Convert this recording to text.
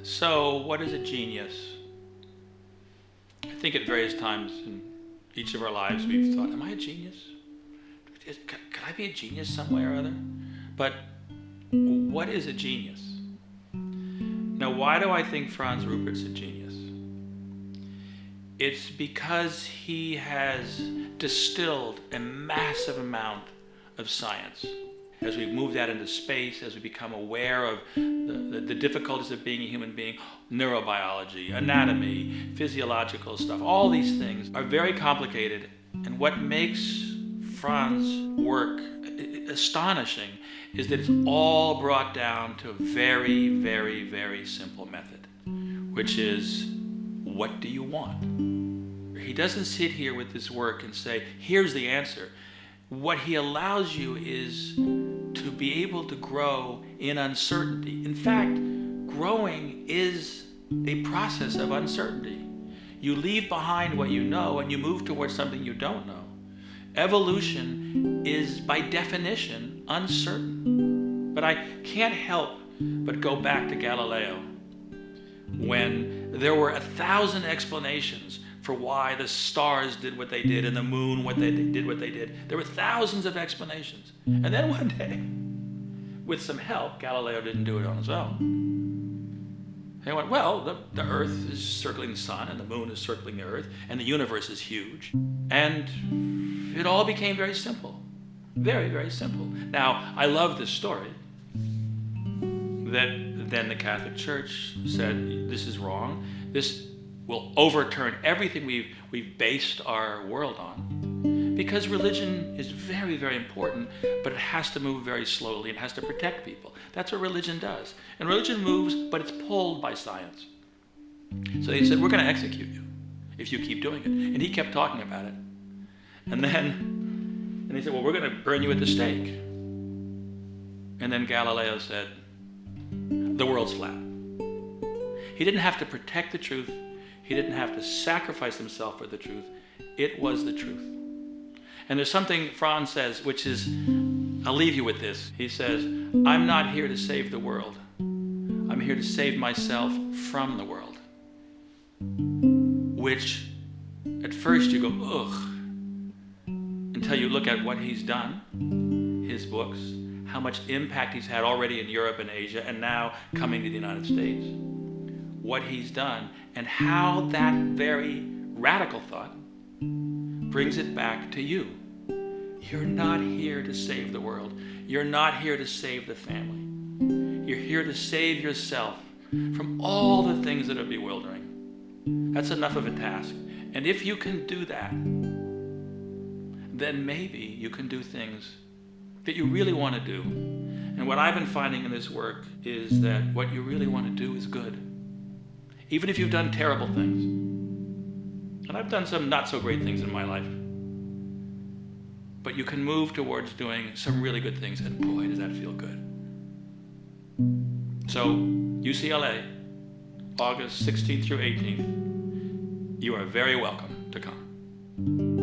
So, what is a genius? I think at various times in each of our lives we've thought, am I a genius? Could I be a genius some way or other? But what is a genius? Now, why do I think Franz Ruppert's a genius? It's because he has distilled a massive amount of science. As we move that into space, as we become aware of the difficulties of being a human being, neurobiology, anatomy, physiological stuff, all these things are very complicated. And what makes Franz's work astonishing is that it's all brought down to a very, very, very simple method, which is, what do you want? He doesn't sit here with this work and say, here's the answer. What he allows you is to be able to grow in uncertainty. In fact, growing is a process of uncertainty. You leave behind what you know and you move towards something you don't know. Evolution is, by definition, uncertain. But I can't help but go back to Galileo, when there were 1,000 explanations for why the stars did what they did and the moon what they did. There were thousands of explanations. And then one day, with some help, Galileo didn't do it on his own. He went, well, the Earth is circling the sun and the moon is circling the Earth and the universe is huge. And it all became very simple. Very, very simple. Now, I love this story that then the Catholic Church said, this is wrong. This will overturn everything we've based our world on. Because religion is very, very important, but it has to move very slowly and has to protect people. That's what religion does. And religion moves, but it's pulled by science. So they said, we're going to execute you if you keep doing it. And he kept talking about it. And they said, well, we're going to burn you at the stake. And then Galileo said, the world's flat. He didn't have to protect the truth. He didn't have to sacrifice himself for the truth. It was the truth. And there's something Franz says, which is, I'll leave you with this. He says, I'm not here to save the world. I'm here to save myself from the world. Which, at first you go, ugh, until you look at what he's done, his books, how much impact he's had already in Europe and Asia, and now coming to the United States. What he's done, and how that very radical thought brings it back to you. You're not here to save the world. You're not here to save the family. You're here to save yourself from all the things that are bewildering. That's enough of a task. And if you can do that, then maybe you can do things that you really want to do. And what I've been finding in this work is that what you really want to do is good. Even if you've done terrible things. And I've done some not so great things in my life. But you can move towards doing some really good things, and boy, does that feel good. So, UCLA, August 16th through 18th, you are very welcome to come.